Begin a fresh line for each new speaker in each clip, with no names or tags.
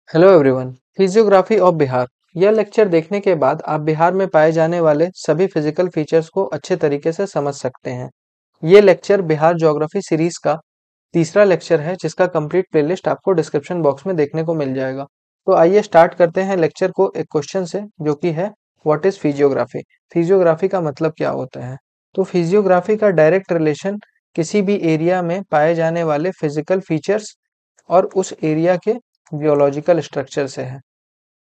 Hello everyone. Physiography of Bihar. यह lecture देखने के बाद आप बिहार में पाए जाने वाले सभी फिजिकल फीचर्स को अच्छे तरीके से समझ सकते हैं। ये लेक्चर बिहार ज्योग्राफी सीरीज का तीसरा लेक्चर है, जिसका कंप्लीट प्लेलिस्ट आपको डिस्क्रिप्शन बॉक्स में देखने को मिल जाएगा। तो आइए स्टार्ट करते हैं लेक्चर को एक क्वेश्चन से, जो कि है व्हाट इज फिजियोग्राफी। फिजियोग्राफी का मतलब क्या होता है? तो फिजियोग्राफी का डायरेक्ट रिलेशन किसी भी एरिया में पाए जाने वाले फिजिकल फीचर्स और उस एरिया के जियोलॉजिकल स्ट्रक्चर से है।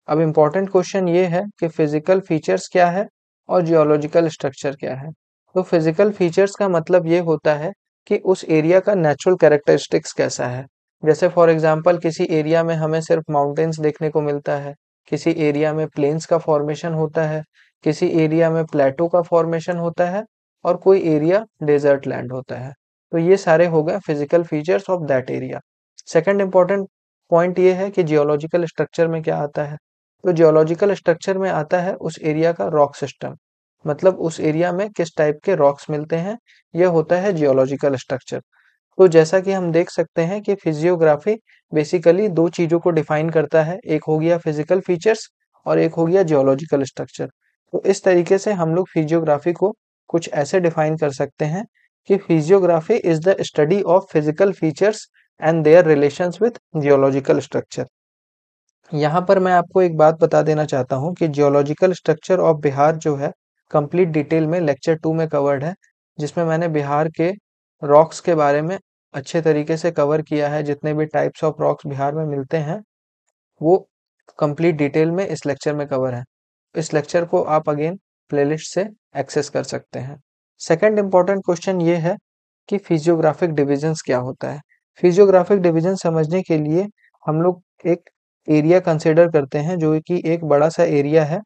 अब इम्पोर्टेंट क्वेश्चन ये है कि फिजिकल फीचर्स क्या है और जियोलॉजिकल स्ट्रक्चर क्या है। तो फिजिकल फीचर्स का मतलब ये होता है कि उस एरिया का नेचुरल कैरेक्टरिस्टिक्स कैसा है। जैसे फॉर एग्जांपल किसी एरिया में हमें सिर्फ माउंटेन्स देखने को मिलता है, किसी एरिया में प्लेन्स का फॉर्मेशन होता है, किसी एरिया में प्लेटो का फॉर्मेशन होता है और कोई एरिया डेजर्ट लैंड होता है। तो ये सारे हो गए physical features of that area. Second important point ये है कि जियोलॉजिकल स्ट्रक्चर में क्या आता है। तो जियोलॉजिकल स्ट्रक्चर में आता है उस एरिया का रॉक सिस्टम, मतलब उस एरिया में किस टाइप के रॉक्स मिलते हैं, यह होता है जियोलॉजिकल स्ट्रक्चर। तो जैसा कि हम देख सकते हैं कि फिजियोग्राफी बेसिकली दो चीजों को डिफाइन करता है, एक हो गया फिजिकल फीचर्स और एक हो गया जियोलॉजिकल स्ट्रक्चर। तो इस तरीके से हम लोग फिजियोग्राफी को कुछ ऐसे डिफाइन कर सकते हैं कि physiography is the study of physical features and their relations with geological structure. यहाँ पर मैं आपको एक बात बता देना चाहता हूँ कि जियोलॉजिकल स्ट्रक्चर ऑफ बिहार जो है कंप्लीट डिटेल में लेक्चर 2 में कवर्ड है, जिसमें मैंने बिहार के रॉक्स के बारे में अच्छे तरीके से कवर किया है। जितने भी टाइप्स ऑफ रॉक्स बिहार में मिलते हैं वो कंप्लीट डिटेल में इस लेक्चर में कवर है। इस लेक्चर को आप अगेन प्लेलिस्ट से एक्सेस कर सकते हैं। सेकंड इम्पोर्टेंट क्वेश्चन ये है कि फिजियोग्राफिक डिविजन्स क्या होता है। फिजियोग्राफिक डिवीजन समझने के लिए हम लोग एक एरिया कंसिडर करते हैं, जो कि एक बड़ा सा एरिया है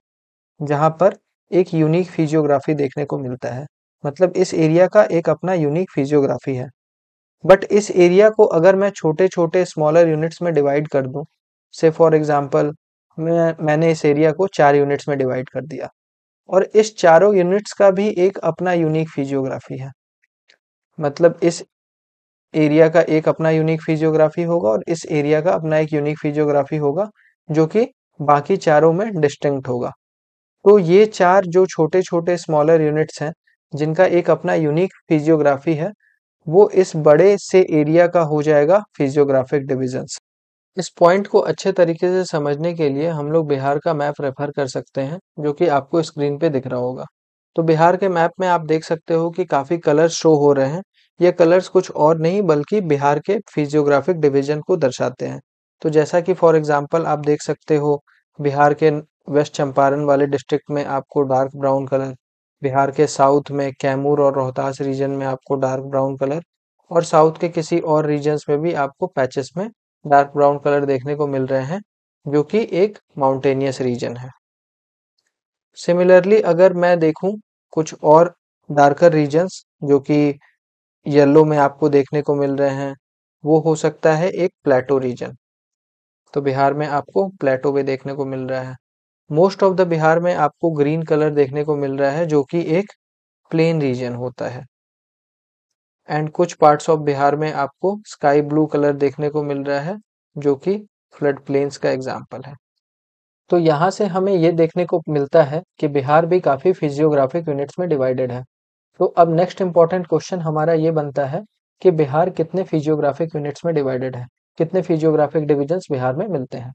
जहां पर एक यूनिक फिजियोग्राफी देखने को मिलता है। मतलब इस एरिया का एक अपना यूनिक फिजियोग्राफी है। बट इस एरिया को अगर मैं छोटे छोटे स्मॉलर यूनिट्स में डिवाइड कर दूं, से फॉर एग्जांपल मैंने इस एरिया को 4 यूनिट्स में डिवाइड कर दिया और इस चारों यूनिट्स का भी एक अपना यूनिक फिजियोग्राफी है। मतलब इस एरिया का एक अपना यूनिक फिजियोग्राफी होगा और इस एरिया का अपना एक यूनिक फिजियोग्राफी होगा, जो कि बाकी चारों में डिस्टिंक्ट होगा। तो ये चार जो छोटे छोटे स्मॉलर यूनिट्स हैं, जिनका एक अपना यूनिक फिजियोग्राफी है, वो इस बड़े से एरिया का हो जाएगा फिजियोग्राफिक डिविजन्स। इस पॉइंट को अच्छे तरीके से समझने के लिए हम लोग बिहार का मैप रेफर कर सकते हैं, जो कि आपको स्क्रीन पे दिख रहा होगा। तो बिहार के मैप में आप देख सकते हो कि काफी कलर्स शो हो रहे हैं। ये कलर्स कुछ और नहीं बल्कि बिहार के फिजियोग्राफिक डिवीजन को दर्शाते हैं। तो जैसा कि फॉर एग्जांपल आप देख सकते हो, बिहार के वेस्ट चंपारण वाले डिस्ट्रिक्ट में आपको डार्क ब्राउन कलर, बिहार के साउथ में कैमूर और रोहतास रीजन में आपको डार्क ब्राउन कलर, और साउथ के किसी और रीजन्स में भी आपको पैचेस में डार्क ब्राउन कलर देखने को मिल रहे हैं, जो कि एक माउंटेनियस रीजन है। सिमिलरली अगर मैं देखूं कुछ और डार्कर रीजन्स जो कि येलो में आपको देखने को मिल रहे हैं, वो हो सकता है एक प्लेटो रीजन। तो बिहार में आपको प्लेटो भी देखने को मिल रहा है। मोस्ट ऑफ द बिहार में आपको ग्रीन कलर देखने को मिल रहा है, जो कि एक प्लेन रीजन होता है। एंड कुछ पार्ट्स ऑफ बिहार में आपको स्काई ब्लू कलर देखने को मिल रहा है, जो कि फ्लड प्लेन्स का एग्जाम्पल है। तो यहाँ से हमें ये देखने को मिलता है कि बिहार भी काफी फिजियोग्राफिक यूनिट्स में डिवाइडेड है। तो अब नेक्स्ट इंपॉर्टेंट क्वेश्चन हमारा ये बनता है कि बिहार कितने फिजियोग्राफिक यूनिट्स में डिवाइडेड है, कितने फिजियोग्राफिक डिविजन्स बिहार में मिलते हैं।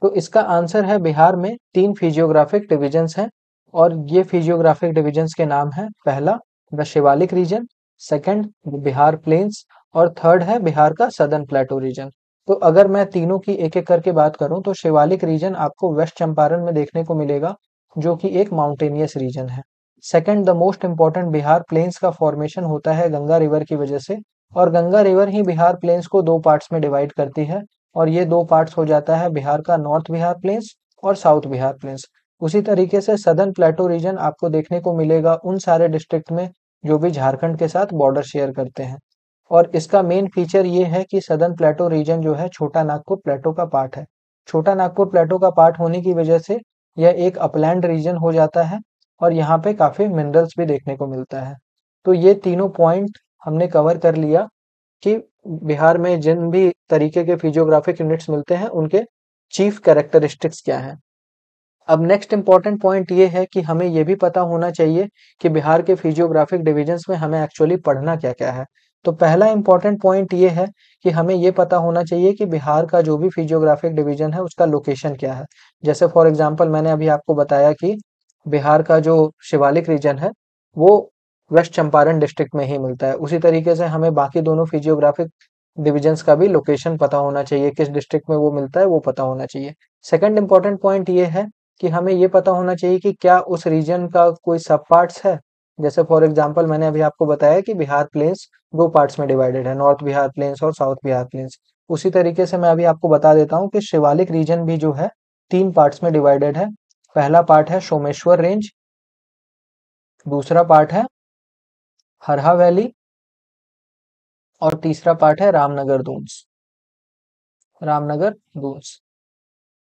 तो इसका आंसर है बिहार में 3 फिजियोग्राफिक डिविजन्स हैं, और ये फिजियोग्राफिक डिविजन्स के नाम है, पहला the Shivalik region, second Bihar plains, और थर्ड है बिहार का सदर्न प्लेटो रीजन। तो अगर मैं तीनों की एक एक करके बात करूं तो शिवालिक रीजन आपको वेस्ट चंपारण में देखने को मिलेगा, जो कि एक माउंटेनियस रीजन है। Second the most important Bihar plains का फॉर्मेशन होता है गंगा रिवर की वजह से, और गंगा रिवर ही बिहार प्लेन्स को दो पार्ट्स में डिवाइड करती है, और ये दो पार्ट्स हो जाता है बिहार का नॉर्थ बिहार प्लेन्स और साउथ बिहार प्लेन्स। उसी तरीके से सदर्न प्लेटो रीजन आपको देखने को मिलेगा उन सारे डिस्ट्रिक्ट में जो भी झारखंड के साथ बॉर्डर शेयर करते हैं। और इसका मेन फीचर ये है कि सदर्न प्लेटो रीजन जो है छोटा नागपुर प्लेटो का पार्ट है। छोटा नागपुर प्लेटो का पार्ट होने की वजह से यह एक अपलैंड रीजन हो जाता है, और यहाँ पे काफी मिनरल्स भी देखने को मिलता है। तो ये तीनों पॉइंट हमने कवर कर लिया कि बिहार में जिन भी तरीके के फिजियोग्राफिक यूनिट्स मिलते हैं उनके चीफ कैरेक्टरिस्टिक्स क्या है। अब नेक्स्ट इंपॉर्टेंट पॉइंट ये है कि हमें ये भी पता होना चाहिए कि बिहार के फिजियोग्राफिक डिविजन्स में हमें एक्चुअली पढ़ना क्या क्या है। तो पहला इंपॉर्टेंट पॉइंट ये है कि हमें ये पता होना चाहिए कि बिहार का जो भी फिजियोग्राफिक डिवीजन है उसका लोकेशन क्या है। जैसे फॉर एग्जांपल मैंने अभी आपको बताया कि बिहार का जो शिवालिक रीजन है वो वेस्ट चंपारण डिस्ट्रिक्ट में ही मिलता है। उसी तरीके से हमें बाकी दोनों फिजियोग्राफिक डिविजन्स का भी लोकेशन पता होना चाहिए, किस डिस्ट्रिक्ट में वो मिलता है वो पता होना चाहिए। सेकंड इंपॉर्टेंट पॉइंट ये है कि हमें ये पता होना चाहिए कि क्या उस रीजन का कोई सब पार्ट्स है। जैसे फॉर एग्जांपल मैंने अभी आपको बताया कि बिहार प्लेन्स दो पार्ट्स में डिवाइडेड है, नॉर्थ बिहार प्लेन्स और साउथ बिहार प्लेन्स। उसी तरीके से मैं अभी आपको बता देता हूँ कि शिवालिक रीजन भी जो है तीन पार्ट्स में डिवाइडेड है। पहला पार्ट है सोमेश्वर रेंज, दूसरा पार्ट है हरहा वैली और तीसरा पार्ट है रामनगर दून्स।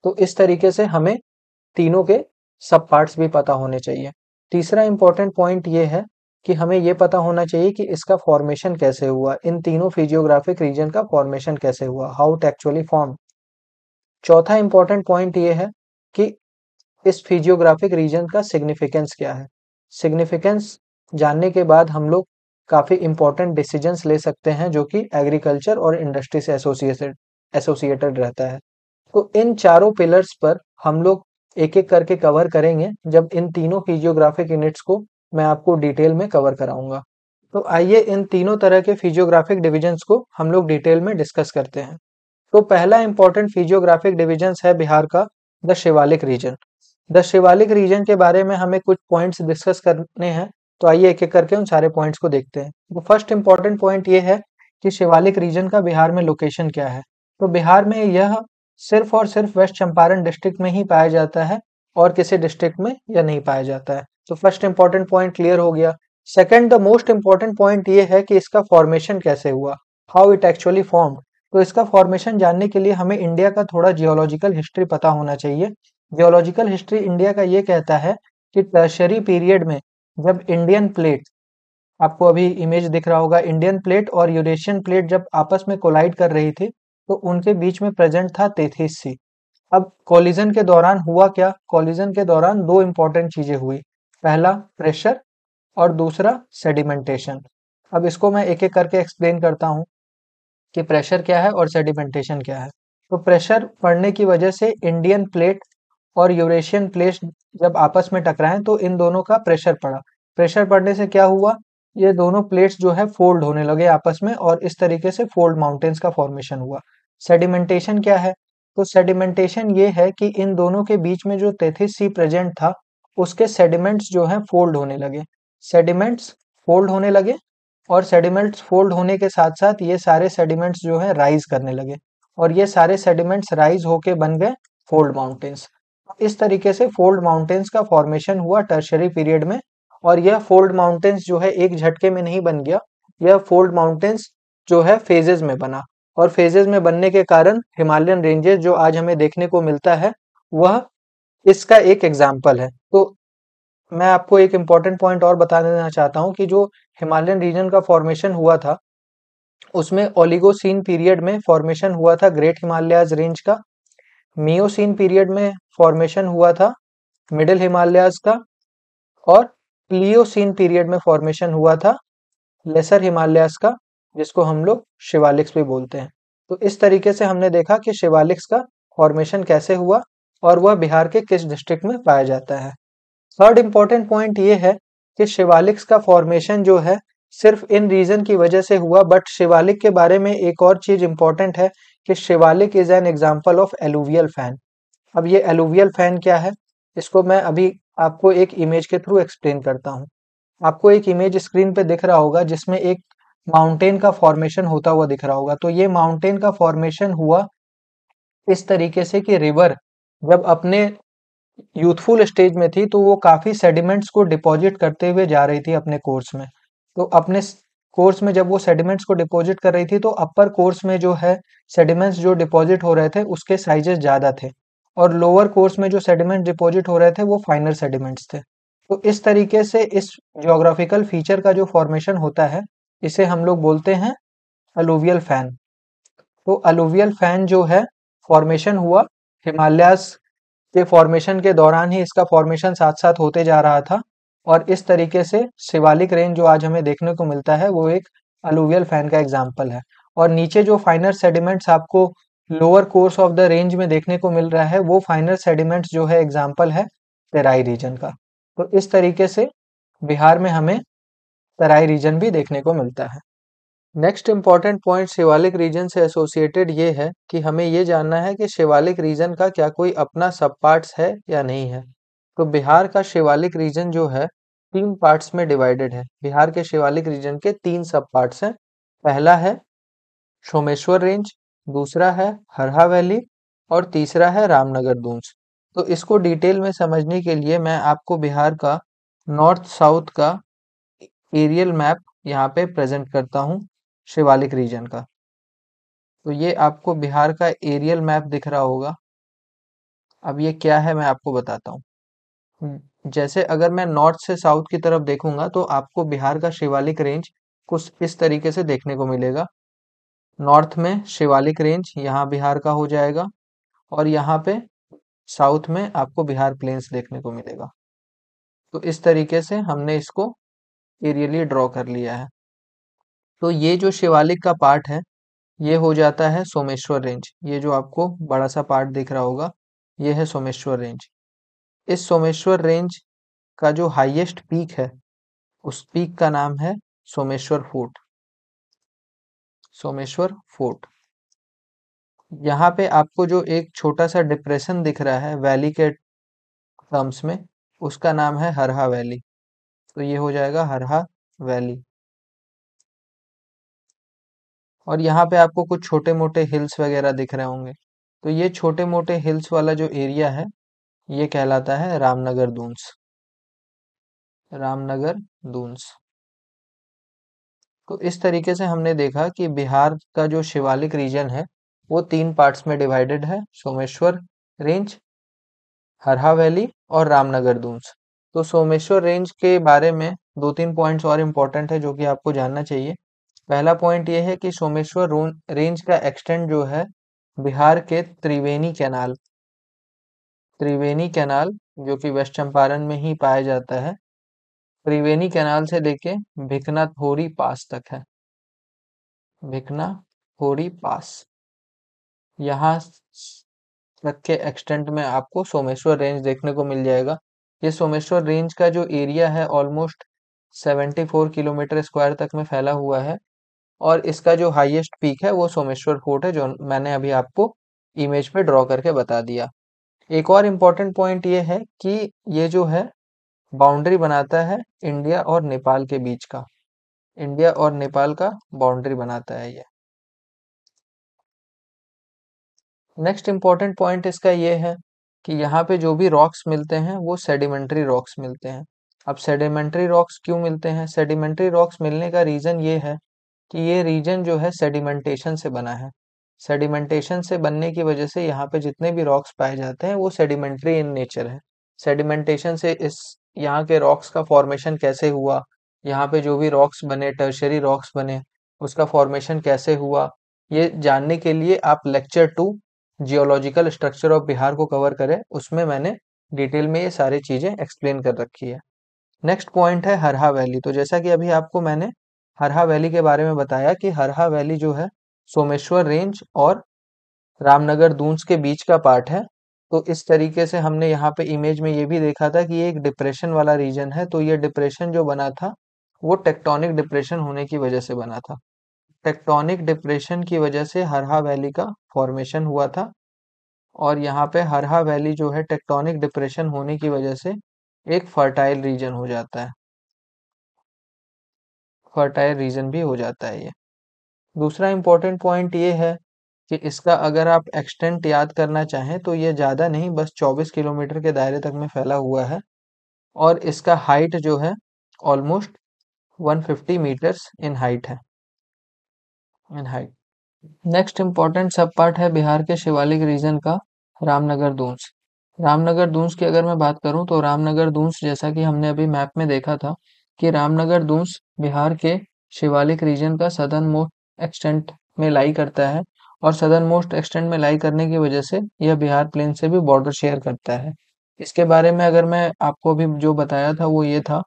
तो इस तरीके से हमें तीनों के सब पार्ट्स भी पता होने चाहिए। तीसरा इंपॉर्टेंट पॉइंट ये है कि हमें ये पता होना चाहिए कि इसका फॉर्मेशन कैसे हुआ, इन तीनों फिजियोग्राफिक रीजन का फॉर्मेशन कैसे हुआ, हाउ इट एक्चुअली फॉर्म। चौथा इंपॉर्टेंट पॉइंट ये है कि इस फिजियोग्राफिक रीजन का सिग्निफिकेंस क्या है। सिग्निफिकेंस जानने के बाद हम लोग काफी इंपॉर्टेंट डिसीजंस ले सकते हैं जो कि एग्रीकल्चर और इंडस्ट्री से एसोसिएटेड रहता है। तो इन चारों पिलर्स पर हम लोग एक एक करके कवर करेंगे जब इन तीनों फिजियोग्राफिक यूनिट्स को मैं आपको डिटेल में कवर कराऊंगा। तो आइए इन तीनों तरह के फिजियोग्राफिक डिविजन्स को हम लोग डिटेल में डिस्कस करते हैं। तो पहला इंपॉर्टेंट फिजियोग्राफिक डिविजन्स है बिहार का the Shivalik region. The Shivalik region के बारे में हमें कुछ पॉइंट्स डिस्कस करने हैं। तो आइए एक एक करके उन सारे पॉइंट्स को देखते हैं। तो फर्स्ट इंपॉर्टेंट पॉइंट ये है कि शिवालिक रीजन का बिहार में लोकेशन क्या है। तो बिहार में यह सिर्फ और सिर्फ वेस्ट चंपारण डिस्ट्रिक्ट में ही पाया जाता है और किसी डिस्ट्रिक्ट में यह नहीं पाया जाता है। तो फर्स्ट इंपॉर्टेंट पॉइंट क्लियर हो गया। Second the most important point ये है कि इसका फॉर्मेशन कैसे हुआ, हाउ इट एक्चुअली फॉर्म। तो इसका फॉर्मेशन जानने के लिए हमें इंडिया का थोड़ा जियोलॉजिकल हिस्ट्री पता होना चाहिए। जियोलॉजिकल हिस्ट्री इंडिया का ये कहता है कि टर्शरी पीरियड में जब इंडियन प्लेट, आपको अभी इमेज दिख रहा होगा, इंडियन प्लेट और यूरेशियन प्लेट जब आपस में कोलाइड कर रही थी तो उनके बीच में प्रेजेंट था तेथिस सी। अब कोलिजन के दौरान हुआ क्या, कोलिजन के दौरान दो इंपॉर्टेंट चीजें हुई। पहला प्रेशर और दूसरा सेडिमेंटेशन। अब इसको मैं एक एक करके एक्सप्लेन करता हूँ कि प्रेशर क्या है और सेडिमेंटेशन क्या है। तो प्रेशर पड़ने की वजह से इंडियन प्लेट और यूरेशियन प्लेट जब आपस में टकराएं तो इन दोनों का प्रेशर पड़ा। प्रेशर पड़ने से क्या हुआ, ये दोनों प्लेट्स जो है फोल्ड होने लगे आपस में और इस तरीके से फोल्ड माउंटेन्स का फॉर्मेशन हुआ। सेडिमेंटेशन क्या है, तो सेडिमेंटेशन ये है कि इन दोनों के बीच में जो तेथिस सी प्रेजेंट था उसके सेडिमेंट्स जो है फोल्ड होने लगे। सेडिमेंट्स फोल्ड होने लगे और सेडिमेंट्स फोल्ड होने के साथ साथ ये सारे सेडिमेंट्स जो है राइज करने लगे और ये सारे सेडिमेंट्स राइज होके बन गए फोल्ड माउंटेन्स। इस तरीके से फोल्ड माउंटेन्स का फॉर्मेशन हुआ टर्शरी पीरियड में। और यह फोल्ड माउंटेन्स जो है एक झटके में नहीं बन गया, यह फोल्ड माउंटेन्स जो है फेजेस में बना और फेजेस में बनने के कारण हिमालयन रेंजेस जो आज हमें देखने को मिलता है वह इसका एक एग्जाम्पल है। तो मैं आपको एक इम्पॉर्टेंट पॉइंट और बता देना चाहता हूँ कि जो हिमालयन रीजन का फॉर्मेशन हुआ था उसमें ओलिगोसीन पीरियड में फॉर्मेशन हुआ था ग्रेट हिमालयाज रेंज का, मियोसीन पीरियड में फॉर्मेशन हुआ था मिडिल हिमालयाज का और प्लियोसीन पीरियड में फॉर्मेशन हुआ था लेसर हिमालयाज का, जिसको हम लोग शिवालिक्स भी बोलते हैं। तो इस तरीके से हमने देखा कि शिवालिक्स का फॉर्मेशन कैसे हुआ और वह बिहार के किस डिस्ट्रिक्ट में पाया जाता है। थर्ड इंपॉर्टेंट पॉइंट ये है कि शिवालिक्स का फॉर्मेशन जो है सिर्फ इन रीजन की वजह से हुआ, बट शिवालिक के बारे में एक और चीज इंपॉर्टेंट है कि Shivalik is an example of alluvial fan. अब ये एलुवियल फैन क्या है, इसको मैं अभी आपको एक इमेज के थ्रू एक्सप्लेन करता हूँ। आपको एक इमेज स्क्रीन पे दिख रहा होगा जिसमें एक माउंटेन का फॉर्मेशन होता हुआ दिख रहा होगा। तो ये माउंटेन का फॉर्मेशन हुआ इस तरीके से कि रिवर जब अपने यूथफुल स्टेज में थी तो वो काफी सेडिमेंट्स को डिपॉजिट करते हुए जा रही थी अपने कोर्स में। तो अपने कोर्स में जब वो सेडिमेंट्स को डिपॉजिट कर रही थी तो अपर कोर्स में जो है सेडिमेंट्स जो डिपॉजिट हो रहे थे उसके साइजेस ज्यादा थे और लोअर कोर्स में जो सेडिमेंट डिपॉजिट हो रहे थे वो फाइनर सेडिमेंट्स थे। तो इस तरीके से इस ज्योग्राफिकल फीचर का जो फॉर्मेशन होता है इसे हम लोग बोलते हैं अलुवियल फैन। तो अलुवियल फैन जो है फॉर्मेशन हुआ हिमालयास के फॉर्मेशन के दौरान ही इसका फॉर्मेशन साथ साथ होते जा रहा था और इस तरीके से शिवालिक रेंज जो आज हमें देखने को मिलता है वो एक अलूवियल फैन का एग्जाम्पल है। और नीचे जो फाइनर सेडिमेंट्स आपको lower course of the range में देखने को मिल रहा है वो फाइनर सेडिमेंट्स जो है एग्जाम्पल है तराई रीजन का। तो इस तरीके से बिहार में हमें तराई रीजन भी देखने को मिलता है। Next important point Shivalik region से एसोसिएटेड ये है कि हमें ये जानना है कि शिवालिक रीजन का क्या कोई अपना सब पार्ट्स है या नहीं है। तो बिहार का शिवालिक रीजन जो है 3 पार्ट्स में डिवाइडेड है। बिहार के शिवालिक रीजन के 3 सब पार्ट्स हैं। पहला है सोमेश्वर रेंज, दूसरा है हरहा वैली और तीसरा है रामनगर दूंस। तो इसको डिटेल में समझने के लिए मैं आपको बिहार का नॉर्थ साउथ का एरियल मैप यहाँ पे प्रेजेंट करता हूँ शिवालिक रीजन का। तो ये आपको बिहार का एरियल मैप दिख रहा होगा। अब ये क्या है मैं आपको बताता हूँ। जैसे अगर मैं नॉर्थ से साउथ की तरफ देखूंगा तो आपको बिहार का शिवालिक रेंज कुछ इस तरीके से देखने को मिलेगा। नॉर्थ में शिवालिक रेंज यहाँ बिहार का हो जाएगा और यहाँ पे साउथ में आपको बिहार प्लेन्स देखने को मिलेगा। तो इस तरीके से हमने इसको एरियली ड्रॉ कर लिया है। तो ये जो शिवालिक का पार्ट है ये हो जाता है सोमेश्वर रेंज। ये जो आपको बड़ा सा पार्ट दिख रहा होगा ये है सोमेश्वर रेंज। इस सोमेश्वर रेंज का जो हाईएस्ट पीक है उस पीक का नाम है सोमेश्वर फोर्ट। सोमेश्वर फोर्ट। यहाँ पे आपको जो एक छोटा सा डिप्रेशन दिख रहा है वैली के टर्म्स में उसका नाम है हरहा वैली। तो ये हो जाएगा हरहा वैली। और यहाँ पे आपको कुछ छोटे मोटे हिल्स वगैरह दिख रहे होंगे। तो ये छोटे मोटे हिल्स वाला जो एरिया है ये कहलाता है रामनगर दूंस। रामनगर दूंस। तो इस तरीके से हमने देखा कि बिहार का जो शिवालिक रीजन है वो 3 पार्ट्स में डिवाइडेड है। सोमेश्वर रेंज, हरहा वैली और रामनगर दूंस। तो सोमेश्वर रेंज के बारे में 2-3 पॉइंट्स और इम्पोर्टेंट है जो कि आपको जानना चाहिए। पहला पॉइंट ये है कि सोमेश्वर रेंज का एक्सटेंड जो है बिहार के त्रिवेणी कैनाल जो कि वेस्ट चंपारण में ही पाया जाता है, त्रिवेणी कैनाल से लेके भिकनाथोरी पास तक है। भिकनाथोरी पास यहाँ तक के एक्सटेंट में आपको सोमेश्वर रेंज देखने को मिल जाएगा। ये सोमेश्वर रेंज का जो एरिया है ऑलमोस्ट 74 किलोमीटर स्क्वायर तक में फैला हुआ है और इसका जो हाईएस्ट पीक है वो सोमेश्वर फोर्ट है जो मैंने अभी आपको इमेज पे ड्रॉ करके बता दिया। एक और इम्पोर्टेंट पॉइंट ये है कि ये जो है बाउंड्री बनाता है इंडिया और नेपाल के बीच का। इंडिया और नेपाल का बाउंड्री बनाता है ये। नेक्स्ट इम्पोर्टेंट पॉइंट इसका ये है कि यहाँ पे जो भी रॉक्स मिलते हैं वो सेडिमेंट्री रॉक्स मिलते हैं। अब सेडिमेंट्री रॉक्स क्यों मिलते हैं? सेडिमेंट्री रॉक्स मिलने का रीजन ये है कि ये रीजन जो है सेडिमेंटेशन से बना है। सेडिमेंटेशन से बनने की वजह से यहाँ पे जितने भी रॉक्स पाए जाते हैं वो सेडिमेंट्री इन नेचर है। सेडिमेंटेशन से इस यहाँ के रॉक्स का फॉर्मेशन कैसे हुआ, यहाँ पे जो भी रॉक्स बने टर्शरी रॉक्स बने उसका फॉर्मेशन कैसे हुआ, ये जानने के लिए आप lecture 2 geological structure of Bihar को कवर करें। उसमें मैंने डिटेल में ये सारी चीजें एक्सप्लेन कर रखी है। नेक्स्ट पॉइंट है हरहा वैली। तो जैसा कि अभी आपको मैंने हरहा वैली के बारे में बताया कि हरहा वैली जो है सोमेश्वर रेंज और रामनगर दूंस के बीच का पार्ट है। तो इस तरीके से हमने यहाँ पे इमेज में ये भी देखा था कि ये एक डिप्रेशन वाला रीजन है। तो ये डिप्रेशन जो बना था वो टेक्टोनिक डिप्रेशन होने की वजह से बना था। टेक्टोनिक डिप्रेशन की वजह से हरहा वैली का फॉर्मेशन हुआ था और यहाँ पे हरहा वैली जो है टेक्टोनिक डिप्रेशन होने की वजह से एक फर्टाइल रीजन हो जाता है। फर्टाइल रीजन भी हो जाता है ये। दूसरा इंपॉर्टेंट पॉइंट ये है कि इसका अगर आप एक्सटेंट याद करना चाहें तो ये ज़्यादा नहीं बस 24 किलोमीटर के दायरे तक में फैला हुआ है और इसका हाइट जो है ऑलमोस्ट 150 मीटर्स इन हाइट है। नेक्स्ट इम्पोर्टेंट सब पार्ट है बिहार के शिवालिक रीजन का रामनगर दूंस। रामनगर दूंस की अगर मैं बात करूं तो रामनगर दूंस जैसा कि हमने अभी मैप में देखा था कि रामनगर दूंस बिहार के शिवालिक रीजन का सदर्न मोस्ट एक्सटेंट में लाई करता है और सदर्न मोस्ट एक्सटेंट में लाई करने की वजह से यह बिहार प्लेन से भी बॉर्डर शेयर करता है। इसके बारे में अगर मैं आपको अभी जो बताया था वो ये था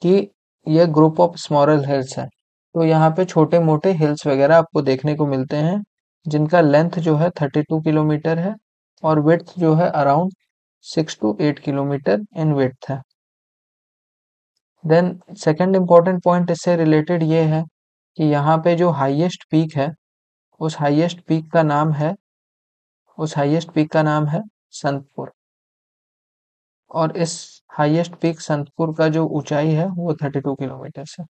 कि यह ग्रुप ऑफ स्मॉलर हिल्स है। तो यहाँ पे छोटे मोटे हिल्स वगैरह आपको देखने को मिलते हैं जिनका लेंथ जो है 32 किलोमीटर है और विड्थ जो है around 6 to 8 kilometre in width है। देन सेकंड इम्पोर्टेंट पॉइंट इससे रिलेटेड ये है कि यहाँ पे जो हाईएस्ट पीक है उस हाईएस्ट पीक का नाम है संतपुर। और इस हाईएस्ट पीक संतपुर का जो ऊंचाई है वो 32 किलोमीटर है।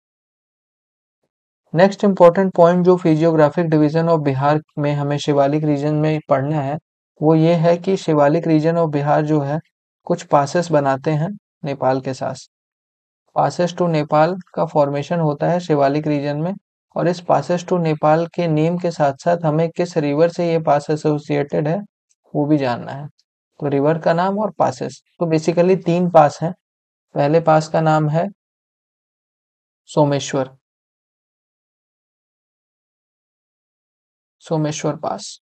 नेक्स्ट इम्पोर्टेंट पॉइंट जो फिजियोग्राफिक डिवीजन ऑफ बिहार में हमें शिवालिक रीजन में पढ़ना है वो ये है कि शिवालिक रीजन ऑफ बिहार जो है कुछ पासेस बनाते हैं नेपाल के साथ। पासेस टू नेपाल का फॉर्मेशन होता है शिवालिक रीजन में और इस पासेस टू नेपाल के नेम के साथ साथ हमें किस रिवर से ये पास एसोसिएटेड है वो भी जानना है। तो रिवर का नाम और पासेस, तो बेसिकली 3 पास हैं। पहले पास का नाम है सोमेश्वर सोमेश्वर पास।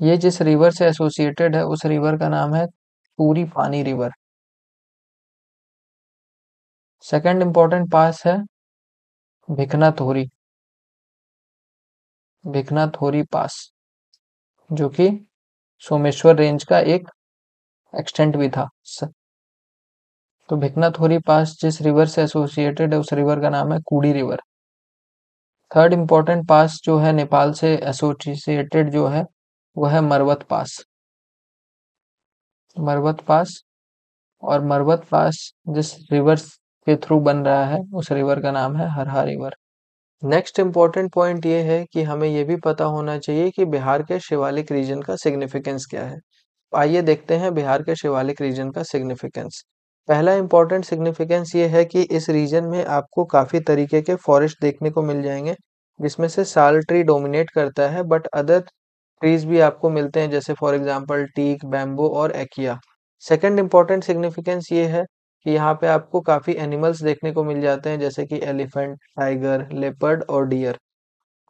ये जिस रिवर से एसोसिएटेड है उस रिवर का नाम है पूरी पानी रिवर। सेकंड इंपॉर्टेंट पास है भिकना थोरी पास, जो कि सोमेश्वर रेंज का एक एक्सटेंट भी था। तो भिकना थोरी पास जिस रिवर से एसोसिएटेड है उस रिवर का नाम है कूड़ी रिवर। थर्ड इंपॉर्टेंट पास जो है नेपाल से एसोसिएटेड जो है वो है मरवत पास। और मरवत पास जिस रिवर के थ्रू बन रहा है उस रिवर का नाम है Harha river. Next important point ये है कि हमें ये भी पता होना चाहिए कि बिहार के शिवालिक रीजन का सिग्निफिकेंस क्या है। आइए देखते हैं बिहार के शिवालिक रीजन का सिग्निफिकेंस। पहला इम्पोर्टेंट सिग्निफिकेंस ये है कि इस रीजन में आपको काफी तरीके के फॉरेस्ट देखने को मिल जाएंगे जिसमें से साल ट्री डोमिनेट करता है बट अदर ट्रीज भी आपको मिलते हैं जैसे फॉर एग्जांपल टीक, बैम्बू और एकिया। सेकंड इम्पोर्टेंट सिग्निफिकेंस ये है कि यहाँ पे आपको काफी एनिमल्स देखने को मिल जाते हैं जैसे कि एलिफेंट, टाइगर, लेपर्ड और डियर।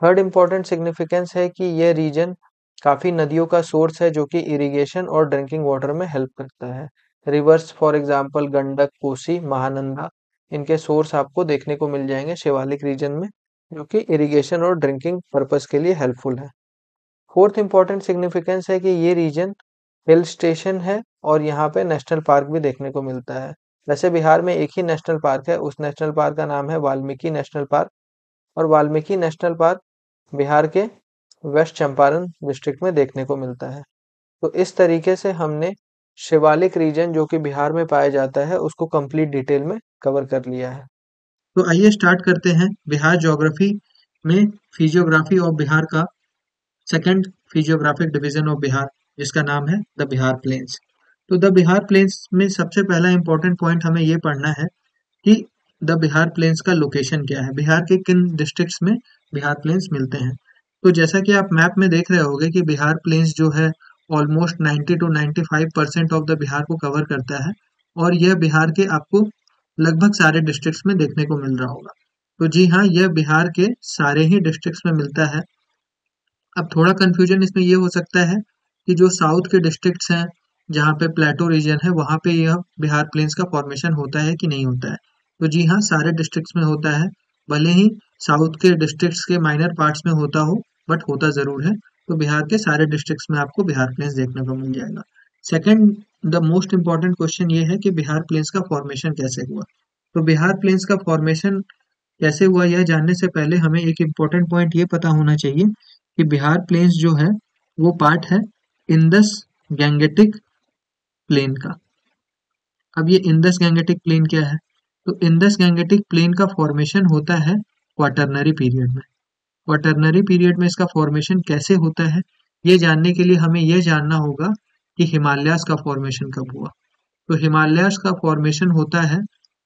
थर्ड इम्पोर्टेंट सिग्निफिकेंस है कि ये रीजन काफी नदियों का सोर्स है जो कि इरिगेशन और ड्रिंकिंग वाटर में हेल्प करता है। Reverse for example Gandak, Kosi, Mahananda, इनके सोर्स आपको देखने को मिल जाएंगे शिवालिक रीजन में जो कि इरिगेशन और ड्रिंकिंग पर्पस के लिए हेल्पफुल है। फोर्थ इम्पोर्टेंट सिग्निफिकेंस है कि ये रीजन हिल स्टेशन है और यहाँ पे नेशनल पार्क भी देखने को मिलता है। वैसे बिहार में एक ही नेशनल पार्क है, उस नेशनल पार्क का नाम है वाल्मीकि नेशनल पार्क और वाल्मीकि नेशनल पार्क बिहार के वेस्ट चंपारण डिस्ट्रिक्ट में देखने को मिलता है। तो इस तरीके से हमने शिवालिक रीजन जो कि बिहार में पाया जाता है उसको कंप्लीट डिटेल में कवर कर लिया है।
तो आइए स्टार्ट करते हैं बिहार ज्योग्राफी में फिजियोग्राफी ऑफ बिहार का second physiographic division of Bihar, जिसका नाम है द बिहार प्लेन्स। तो द बिहार प्लेन्स में सबसे पहला इंपॉर्टेंट पॉइंट हमें ये पढ़ना है कि द बिहार प्लेन्स का लोकेशन क्या है, बिहार के किन डिस्ट्रिक्ट्स में बिहार प्लेन्स मिलते हैं। तो जैसा कि आप मैप में देख रहे होंगे कि बिहार प्लेन्स जो है almost 90 to 95% of the Bihar को कवर करता है और यह बिहार के आपको लगभग सारे डिस्ट्रिक्ट्स में देखने को मिल रहा होगा। तो जी हाँ, यह बिहार के सारे ही डिस्ट्रिक्ट्स में मिलता है। अब थोड़ा कंफ्यूजन इसमें ये हो सकता है कि जो साउथ के डिस्ट्रिक्ट्स हैं जहाँ पे प्लेटो रीजन है वहाँ पे यह बिहार प्लेन्स का फॉर्मेशन होता है कि नहीं होता है। तो जी हाँ, सारे डिस्ट्रिक्ट्स में होता है, भले ही साउथ के डिस्ट्रिक्ट्स के माइनर पार्ट्स में होता हो बट होता जरूर है। तो बिहार के सारे डिस्ट्रिक्ट्स में आपको बिहार प्लेन्स देखने को मिल जाएगा। Second, the most important question ये है कि बिहार प्लेन्स का फॉर्मेशन कैसे हुआ। तो बिहार प्लेन्स का फॉर्मेशन कैसे हुआ यह जानने से पहले हमें एक इम्पोर्टेंट पॉइंट ये पता होना चाहिए कि बिहार प्लेन्स जो है वो पार्ट है इंडस गैंगेटिक प्लेन का। अब ये इंडस गैंगेटिक प्लेन क्या है? तो इंडस गैंगेटिक प्लेन का फॉर्मेशन होता है क्वाटरनरी पीरियड में। क्वाटरनरी पीरियड में इसका फॉर्मेशन कैसे होता है ये जानने के लिए हमें यह जानना होगा कि हिमालयास का फॉर्मेशन कब हुआ। तो हिमालयास का फॉर्मेशन होता है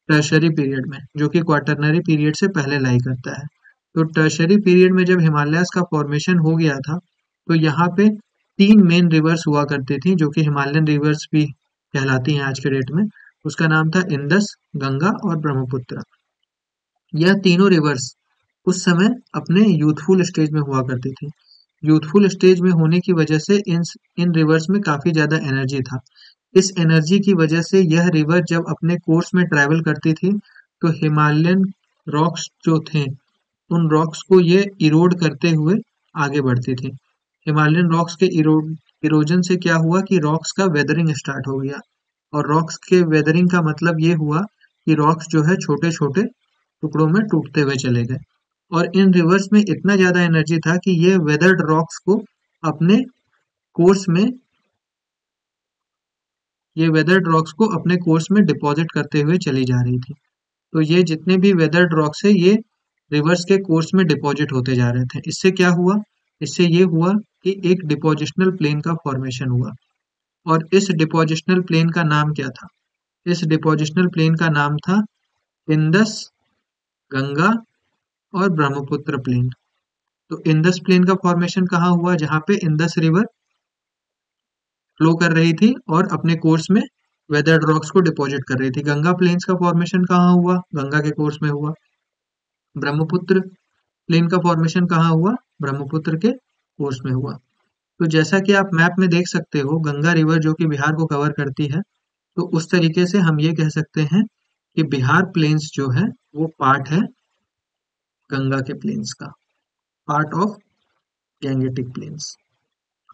टर्शरी पीरियड में, जो कि क्वाटरनरी पीरियड से पहले लाई करता है। तो टर्शरी पीरियड में जब हिमालयास का फॉर्मेशन हो गया था तो यहाँ पे 3 मेन रिवर्स हुआ करती थी जो कि हिमालयन रिवर्स भी कहलाती हैं आज के डेट में। उसका नाम था इंडस, गंगा और ब्रह्मपुत्र। यह तीनों रिवर्स उस समय अपने यूथफुल स्टेज में हुआ करती थी। यूथफुल स्टेज में होने की वजह से इन रिवर्स में काफी ज्यादा एनर्जी था। इस एनर्जी की वजह से यह रिवर जब अपने कोर्स में ट्रेवल करती थी तो हिमालयन रॉक्स जो थे उन रॉक्स को ये इरोड करते हुए आगे बढ़ती थी। हिमालयन रॉक्स के इरोजन से क्या हुआ कि रॉक्स का वेदरिंग स्टार्ट हो गया, और रॉक्स के वेदरिंग का मतलब ये हुआ कि रॉक्स जो है छोटे छोटे टुकड़ों में टूटते हुए चले गए। और इन रिवर्स में इतना ज्यादा एनर्जी था कि अपने कोर्स में ये वेदर्ड रॉक्स को अपने कोर्स में डिपॉजिट करते हुए चली जा रही थी। तो ये जितने भी वेदर्ड रॉक्स है ये रिवर्स के कोर्स में डिपॉजिट होते जा रहे थे। इससे क्या हुआ? इससे ये हुआ कि एक डिपोजिशनल प्लेन का फॉर्मेशन हुआ। और इस डिपोजिशनल प्लेन का नाम क्या था? इस डिपोजिशनल प्लेन का नाम था इंदस, गंगा और ब्रह्मपुत्र प्लेन। तो इंदस प्लेन का फॉर्मेशन कहाँ हुआ? जहाँ पे इंदस रिवर फ्लो कर रही थी और अपने कोर्स में वेदर्ड रॉक्स को डिपॉजिट कर रही थी। गंगा प्लेन्स का फॉर्मेशन कहाँ हुआ? गंगा के कोर्स में हुआ। ब्रह्मपुत्र प्लेन का फॉर्मेशन कहाँ हुआ? ब्रह्मपुत्र के कोर्स में हुआ। तो जैसा कि आप मैप में देख सकते हो, गंगा रिवर जो कि बिहार को कवर करती है, तो उस तरीके से हम ये कह सकते हैं कि बिहार प्लेन्स जो है वो पार्ट है गंगा के प्लेन्स का, पार्ट ऑफ गैंगेटिक प्लेन्स।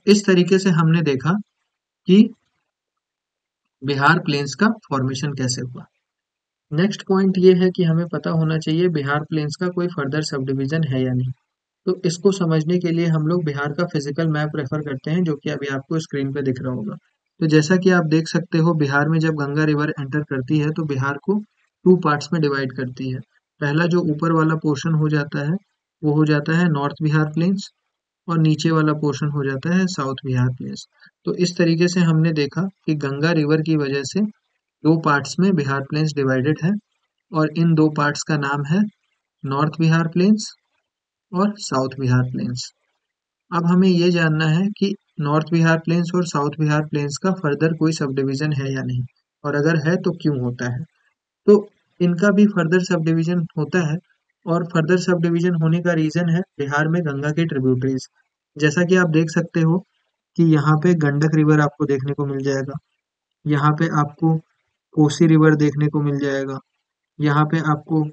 इस तरीके से हमने देखा कि बिहार प्लेन्स का फॉर्मेशन कैसे हुआ। नेक्स्ट पॉइंट ये है कि हमें पता होना चाहिए बिहार प्लेन्स का कोई फर्दर सब डिवीजन है या नहीं। तो इसको समझने के लिए हम लोग बिहार का फिजिकल मैप रेफर करते हैं, जो कि अभी आपको स्क्रीन पे दिख रहा होगा। तो जैसा कि आप देख सकते हो, बिहार में जब गंगा रिवर एंटर करती है तो बिहार को टू पार्ट्स में डिवाइड करती है। पहला जो ऊपर वाला पोर्शन हो जाता है वो हो जाता है नॉर्थ बिहार प्लेन्स, और नीचे वाला पोर्शन हो जाता है साउथ बिहार प्लेन्स। तो इस तरीके से हमने देखा कि गंगा रिवर की वजह से दो पार्ट्स में बिहार प्लेन्स डिवाइडेड है, और इन दो पार्ट्स का नाम है नॉर्थ बिहार प्लेन्स और साउथ बिहार प्लेन्स। अब हमें ये जानना है कि नॉर्थ बिहार प्लेन्स और साउथ बिहार प्लेन्स का फर्दर कोई सब डिवीजन है या नहीं, और अगर है तो क्यों होता है। तो इनका भी फर्दर सब डिवीजन होता है, और फर्दर सब डिवीजन होने का रीजन है बिहार में गंगा के ट्रिब्यूटरीज। जैसा कि आप देख सकते हो कि यहाँ पे गंडक रिवर आपको देखने को मिल जाएगा, यहाँ पे आपको कोसी रिवर देखने को मिल जाएगा, यहाँ पे आपको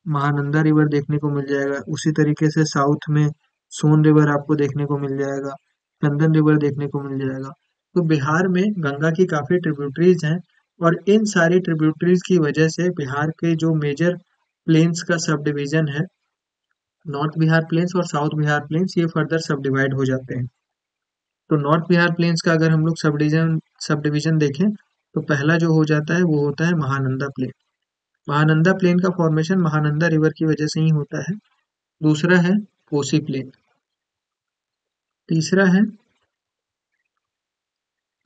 महानंदा रिवर देखने को मिल जाएगा। उसी तरीके से साउथ में सोन रिवर आपको देखने को मिल जाएगा, चंदन रिवर देखने को मिल जाएगा। तो बिहार में गंगा की काफी ट्रिब्यूटरीज हैं, और इन सारी ट्रिब्यूटरीज की वजह से बिहार के जो मेजर प्लेन्स का सब डिवीजन है, नॉर्थ बिहार प्लेन्स और साउथ बिहार प्लेन्स, ये फर्दर सब डिवाइड हो जाते हैं। तो नॉर्थ बिहार प्लेन्स का अगर हम लोग सब डिवीजन देखें तो पहला जो हो जाता है वो होता है महानंदा प्लेन। महानंदा प्लेन का फॉर्मेशन महानंदा रिवर की वजह से ही होता है। दूसरा है कोसी प्लेन। तीसरा है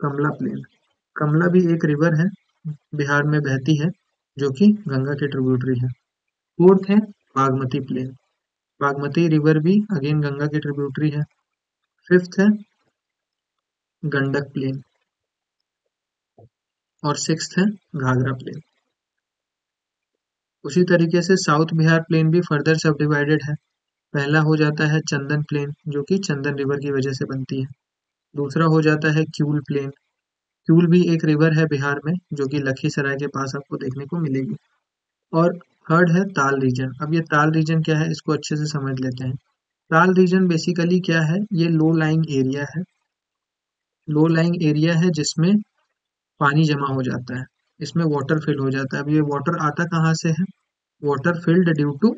कमला प्लेन। कमला भी एक रिवर है, बिहार में बहती है, जो कि गंगा के ट्रिब्यूटरी है। फोर्थ है बागमती प्लेन। बागमती रिवर भी अगेन गंगा के ट्रिब्यूटरी है। फिफ्थ है गंडक प्लेन, और सिक्स्थ है घाघरा प्लेन। उसी तरीके से साउथ बिहार प्लेन भी फर्दर सब डिवाइडेड है। पहला हो जाता है चंदन प्लेन, जो कि चंदन रिवर की वजह से बनती है। दूसरा हो जाता है क्यूल प्लेन। क्यूल भी एक रिवर है बिहार में, जो कि लखीसराय के पास आपको देखने को मिलेगी। और थर्ड है ताल रीजन। अब ये ताल रीजन क्या है, इसको अच्छे से समझ लेते हैं। ताल रीजन बेसिकली क्या है, ये लो लाइंग एरिया है। लो लाइंग एरिया है जिसमें पानी जमा हो जाता है, इसमें वाटर फिल हो जाता है। अब ये वाटर आता कहाँ से है? Water filled due to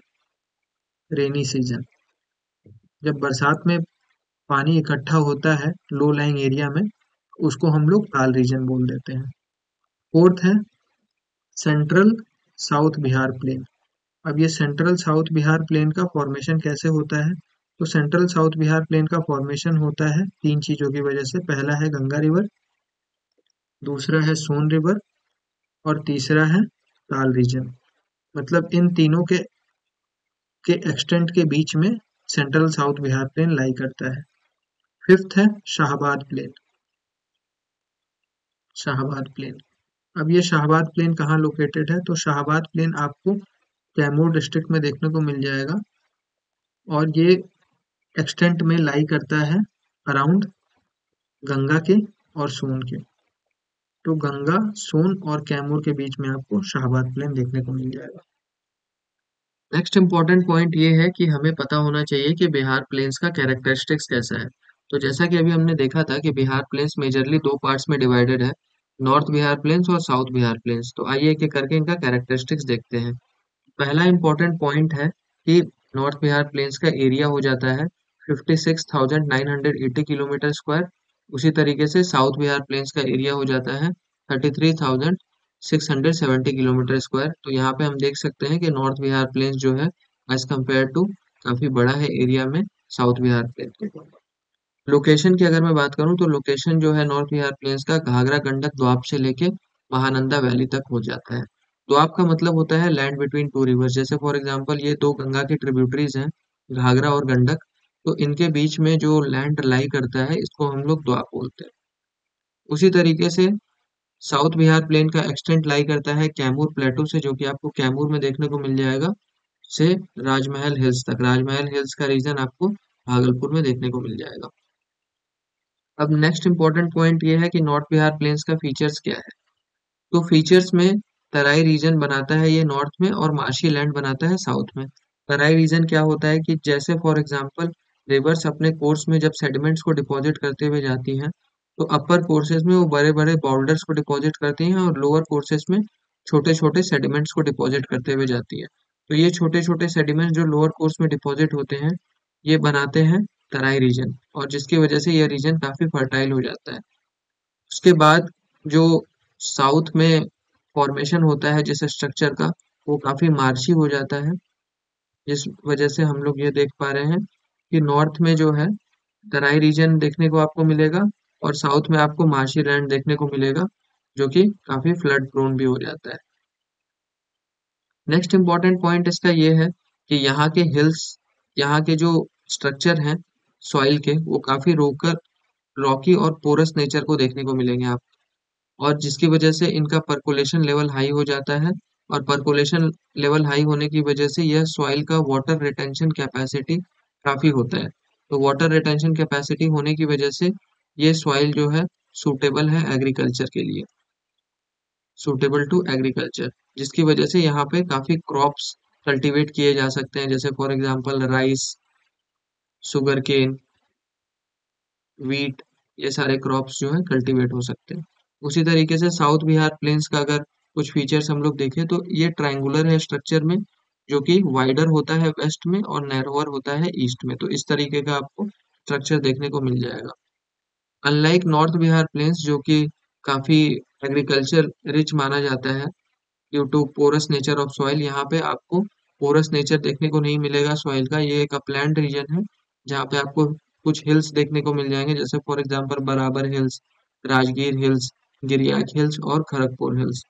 rainy season. जब बरसात में पानी इकट्ठा होता है लो लाइंग एरिया में, उसको हम लोग ताल रीजन बोल देते हैं। फोर्थ है सेंट्रल साउथ बिहार प्लेन। अब ये सेंट्रल साउथ बिहार प्लेन का फॉर्मेशन कैसे होता है? तो सेंट्रल साउथ बिहार प्लेन का फॉर्मेशन होता है तीन चीजों की वजह से। पहला है गंगा रिवर, दूसरा है सोन रिवर, और तीसरा है ताल रीजन। मतलब इन तीनों के एक्सटेंट के बीच में सेंट्रल साउथ बिहार प्लेन लाई करता है। फिफ्थ है शाहबाद प्लेन। शाहबाद प्लेन। अब ये शाहबाद प्लेन कहाँ लोकेटेड है? तो शाहबाद प्लेन आपको कैमूर डिस्ट्रिक्ट में देखने को मिल जाएगा, और ये एक्सटेंट में लाई करता है अराउंड गंगा के और सोन के। तो गंगा, सोन और कैमूर के बीच में आपको शाहबाद प्लेन देखने को मिल जाएगा। नेक्स्ट इम्पॉर्टेंट पॉइंट ये है कि हमें पता होना चाहिए कि बिहार प्लेन्स का कैरेक्टरिस्टिक्स कैसा है। तो जैसा कि अभी हमने देखा था कि बिहार प्लेन्स मेजरली दो पार्ट्स में डिवाइडेड है, नॉर्थ बिहार प्लेन्स और साउथ बिहार प्लेन्स। तो आइए एक एक करके इनका कैरेक्टरिस्टिक्स देखते हैं। पहला इम्पोर्टेंट पॉइंट है कि नॉर्थ बिहार प्लेन्स का एरिया हो जाता है 56,980 किलोमीटर स्क्वायर। उसी तरीके से साउथ बिहार प्लेन्स का एरिया हो जाता है 33,670 किलोमीटर स्क्वायर। तो यहाँ पे हम देख सकते हैं कि नॉर्थ बिहार प्लेन्स जो है एज कम्पेयर टू काफी बड़ा है एरिया में साउथ बिहार प्लेन के। लोकेशन की अगर मैं बात करूँ तो लोकेशन जो है नॉर्थ बिहार प्लेन्स का घाघरा गंडक दोआब से लेके महानंदा वैली तक हो जाता है। दोआब का मतलब होता है लैंड बिटवीन टू रिवर्स। जैसे फॉर एग्जांपल ये दो गंगा की ट्रिब्यूटरीज हैं, घाघरा और गंडक। तो इनके बीच में जो लैंड लाई करता है इसको हम लोग दोआब बोलते हैं। उसी तरीके से साउथ बिहार प्लेन का एक्सटेंट लाई करता है कैमूर प्लेटो से, जो कि आपको कैमूर में देखने को मिल जाएगा, से राजमहल हिल्स तक। राजमहल हिल्स का रीजन आपको भागलपुर में देखने को मिल जाएगा। अब नेक्स्ट इंपॉर्टेंट पॉइंट ये है कि नॉर्थ बिहार प्लेन्स का फीचर्स क्या है। तो फीचर्स में तराई रीजन बनाता है ये नॉर्थ में और मार्शी लैंड बनाता है साउथ में। तराई रीजन क्या होता है कि जैसे फॉर एग्जांपल रिवर्स अपने कोर्स में जब सेडिमेंट्स को डिपॉजिट करते हुए जाती हैं, तो अपर कोर्सेज में वो बड़े बड़े बाउल्डर्स को डिपॉजिट करती हैं और लोअर कोर्सेज में छोटे छोटे सेडिमेंट्स को डिपॉजिट करते हुए जाती है। तो ये छोटे छोटे सेडिमेंट्स जो लोअर कोर्स में डिपॉजिट होते हैं, ये बनाते हैं तराई रीजन, और जिसकी वजह से यह रीजन काफी फर्टाइल हो जाता है। उसके बाद जो साउथ में फॉर्मेशन होता है जिस स्ट्रक्चर का, वो काफी मार्शी हो जाता है, जिस वजह से हम लोग ये देख पा रहे हैं कि नॉर्थ में जो है तराई रीजन देखने को आपको मिलेगा और साउथ में आपको मार्शी लैंड देखने को मिलेगा, जो कि काफी फ्लड प्रोन भी हो जाता है। नेक्स्ट इम्पॉर्टेंट पॉइंट इसका ये है कि यहाँ के हिल्स, यहाँ के जो स्ट्रक्चर हैं सॉइल के, वो काफी रोकर रॉकी और पोरस नेचर को देखने को मिलेंगे आप, और जिसकी वजह से इनका परकोलेशन लेवल हाई हो जाता है। और परकोलेशन लेवल हाई होने की वजह से यह सॉइल का वाटर रिटेंशन कैपेसिटी काफी होता है। तो वाटर रिटेंशन कैपेसिटी होने की वजह से ये सॉइल जो है सूटेबल है एग्रीकल्चर के लिए, सूटेबल टू एग्रीकल्चर, जिसकी वजह से यहाँ पे काफी क्रॉप्स कल्टीवेट किए जा सकते हैं, जैसे for example rice, sugar cane, wheat, ये सारे क्रॉप्स जो है कल्टीवेट हो सकते हैं। उसी तरीके से साउथ बिहार प्लेन्स का अगर कुछ फीचर्स हम लोग देखें तो ये ट्रायंगुलर है स्ट्रक्चर में, जो कि वाइडर होता है वेस्ट में और नैरोअर होता है ईस्ट में। तो इस तरीके का आपको स्ट्रक्चर देखने को मिल जाएगा। अनलाइक नॉर्थ बिहार प्लेन्स जो कि काफी एग्रीकल्चर रिच माना जाता है due to porous nature of soil, यहाँ पे आपको पोरस नेचर देखने को नहीं मिलेगा सॉइल का। ये एक अपलैंड रीजन है जहाँ पे आपको कुछ हिल्स देखने को मिल जाएंगे, जैसे फॉर एग्जांपल बराबर हिल्स, राजगीर हिल्स, गिरियाक हिल्स और खड़गपुर हिल्स।